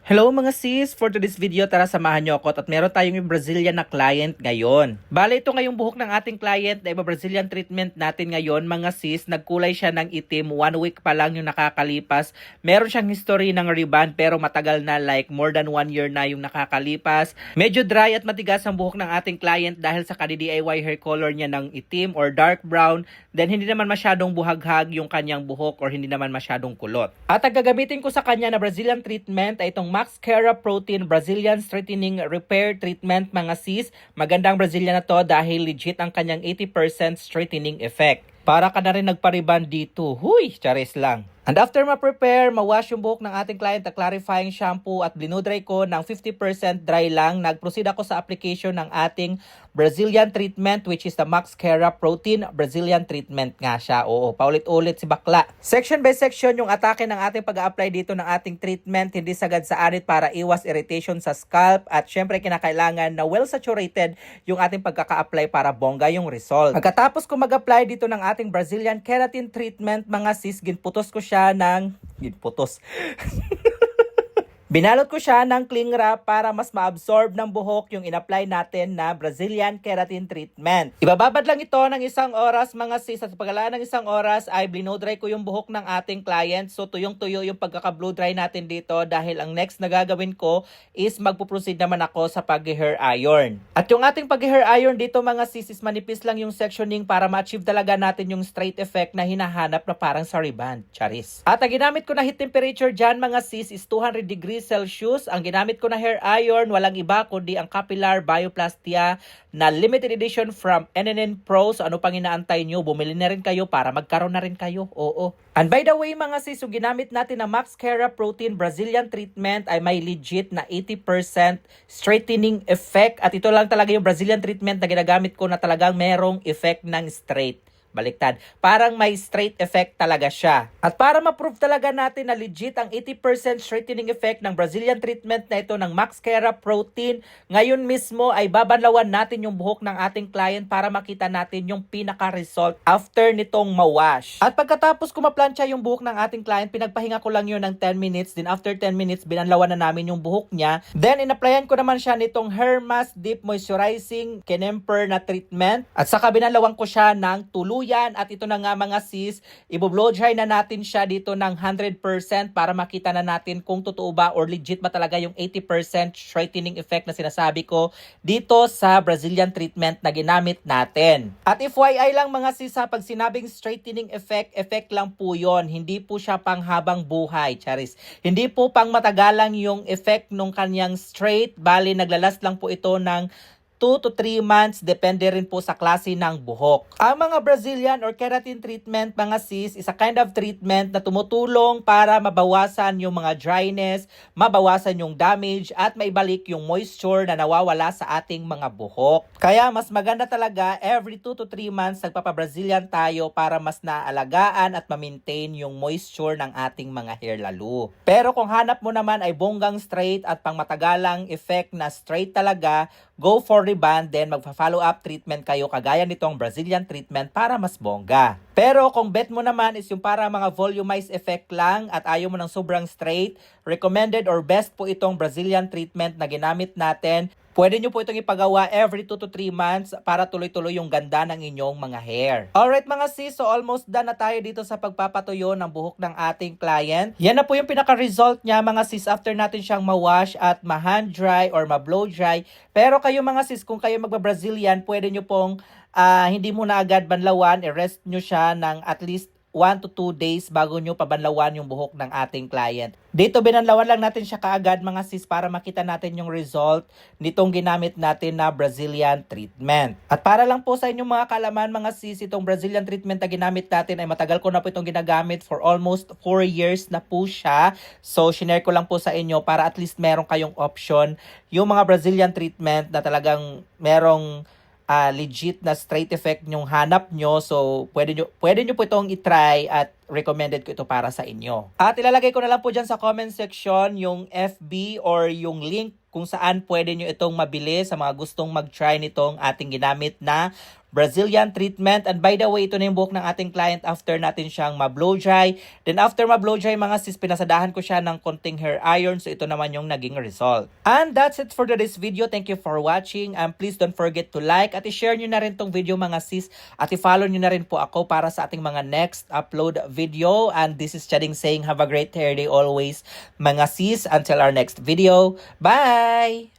Hello mga sis! For today's video, tara samahan nyo ako at meron tayong yung Brazilian na client ngayon. Bale, ito ngayong buhok ng ating client na iba Brazilian treatment natin ngayon mga sis. Nagkulay siya ng itim, 1 week pa lang yung nakakalipas. Meron siyang history ng rebond pero matagal na, like more than 1 year na yung nakakalipas. Medyo dry at matigas ang buhok ng ating client dahil sa kani-DIY hair color niya ng itim or dark brown. Then hindi naman masyadong buhaghag yung kanyang buhok or hindi naman masyadong kulot. At ang gagamitin ko sa kanya na Brazilian treatment ay itong Maxcara Protein Brazilian Straightening Repair Treatment mga sis. Magandang Brazilian na to dahil legit ang kanyang 80% straightening effect. Para ka na rin nagpa-rebond dito. Huy, charis lang. And after ma-prepare, ma-wash yung buhok ng ating client na clarifying shampoo at binudry ko ng 50% dry lang. Nag-proceed ako sa application ng ating Brazilian treatment which is the Maxcara Protein Brazilian treatment nga siya. Oo, paulit-ulit si bakla. Section by section yung atake ng ating pag-a-apply dito ng ating treatment. Hindi sagad sa arit para iwas irritation sa scalp. At syempre kinakailangan na well-saturated yung ating pagkaka-apply para bongga yung result. Pagkatapos ko mag-apply dito ng ating Brazilian keratin treatment mga sis, ginputos ko siya ng binalot ko siya ng cling wrap para mas ma-absorb ng buhok yung in-apply natin na Brazilian keratin treatment. Ibababad lang ito ng 1 oras mga sis at pagkalaan ng 1 oras ay blow dry ko yung buhok ng ating client. So tuyong-tuyo yung pagkaka-blow dry natin dito dahil ang next na gagawin ko is magpo-proceed naman ako sa pag-hair iron. At yung ating pag-hair iron dito mga sis is manipis lang yung sectioning para ma-achieve talaga natin yung straight effect na hinahanap na parang sa rebond. Charis. At ang ginamit ko na heat temperature dyan mga sis is 200 degrees Celsius. Ang ginamit ko na hair iron, walang iba kundi ang Capillar Bioplastia na limited edition from NNN Pro. So ano pang inaantay nyo? Bumili na rin kayo para magkaroon na rin kayo. Oo. And by the way mga sis, yung ginamit natin na Maxcara Protein Brazilian treatment ay may legit na 80% straightening effect. At ito lang talaga yung Brazilian treatment na ginagamit ko na talagang merong effect ng straight. Baliktad. Parang may straight effect talaga siya. At para ma-prove talaga natin na legit ang 80% straightening effect ng Brazilian treatment na ito ng Maxcara Protein, ngayon mismo ay babanlawan natin yung buhok ng ating client para makita natin yung pinaka-result after nitong ma-wash. At pagkatapos ko ma-plancha yung buhok ng ating client, pinagpahinga ko lang yun ng 10 minutes. Then after 10 minutes, binanlawan na namin yung buhok niya. Then in-applyan ko naman siya nitong Hair Mask Deep Moisturizing Kenemper na treatment. At saka binanlawan ko siya ng tuluyan. At ito na nga mga sis, i-blow dry na natin siya dito ng 100% para makita na natin kung totoo ba or legit ba talaga yung 80% straightening effect na sinasabi ko dito sa Brazilian treatment na ginamit natin. At FYI lang mga sis, pag sinabing straightening effect, effect lang po yon. Hindi po siya pang habang buhay, charis. Hindi po pang matagalang yung effect nung kanyang straight, bali naglalast lang po ito ng 2 to 3 months, depende rin po sa klase ng buhok. Ang mga Brazilian or keratin treatment, mga sis, is a kind of treatment na tumutulong para mabawasan yung mga dryness, mabawasan yung damage, at maibalik yung moisture na nawawala sa ating mga buhok. Kaya mas maganda talaga every 2 to 3 months nagpapa-Brazilian tayo para mas naalagaan at ma-maintain yung moisture ng ating mga hair lalo. Pero kung hanap mo naman ay bonggang straight at pangmatagalang effect na straight talaga, go for rebond, then magpa-follow up treatment kayo kagaya nitong Brazilian treatment para mas bongga. Pero kung bet mo naman is yung para mga volumized effect lang at ayaw mo ng sobrang straight, recommended or best po itong Brazilian treatment na ginamit natin. Pwede nyo po itong ipagawa every 2 to 3 months para tuloy-tuloy yung ganda ng inyong mga hair. Alright mga sis, so almost done na tayo dito sa pagpapatuyo ng buhok ng ating client. Yan na po yung pinaka-result niya mga sis after natin siyang ma-wash at ma-hand dry or ma-blow dry. Pero kayo mga sis, kung kayo magba-Brazilian, pwede nyo pong hindi muna agad banlawan, i-rest nyo siya ng at least 1 to 2 days bago nyo pabanlawan yung buhok ng ating client. Dito binanlawan lang natin siya kaagad mga sis para makita natin yung result nitong ginamit natin na Brazilian treatment. At para lang po sa inyong mga kalaman mga sis, itong Brazilian treatment na ginamit natin ay matagal ko na po itong ginagamit for almost 4 years na po siya. So shinare ko lang po sa inyo para at least meron kayong option yung mga Brazilian treatment na talagang merong legit na straight effect yung hanap nyo. So, pwede nyo po itong itry at recommended ko ito para sa inyo. At ilalagay ko na lang po dyan sa comment section yung FB or yung link kung saan pwede nyo itong mabili sa mga gustong mag-try nitong ating ginamit na Brazilian treatment. And by the way, ito na yung buhok ng ating client after natin siyang ma-blow dry. Then after ma-blow dry mga sis, pinasadahan ko siya ng konting hair iron. So ito naman yung naging result. And that's it for today's video. Thank you for watching. And please don't forget to like at i-share nyo na rin tong video mga sis. At i-follow nyo na rin po ako para sa ating mga next upload video. And this is Chading saying have a great hair day always mga sis. Until our next video. Bye!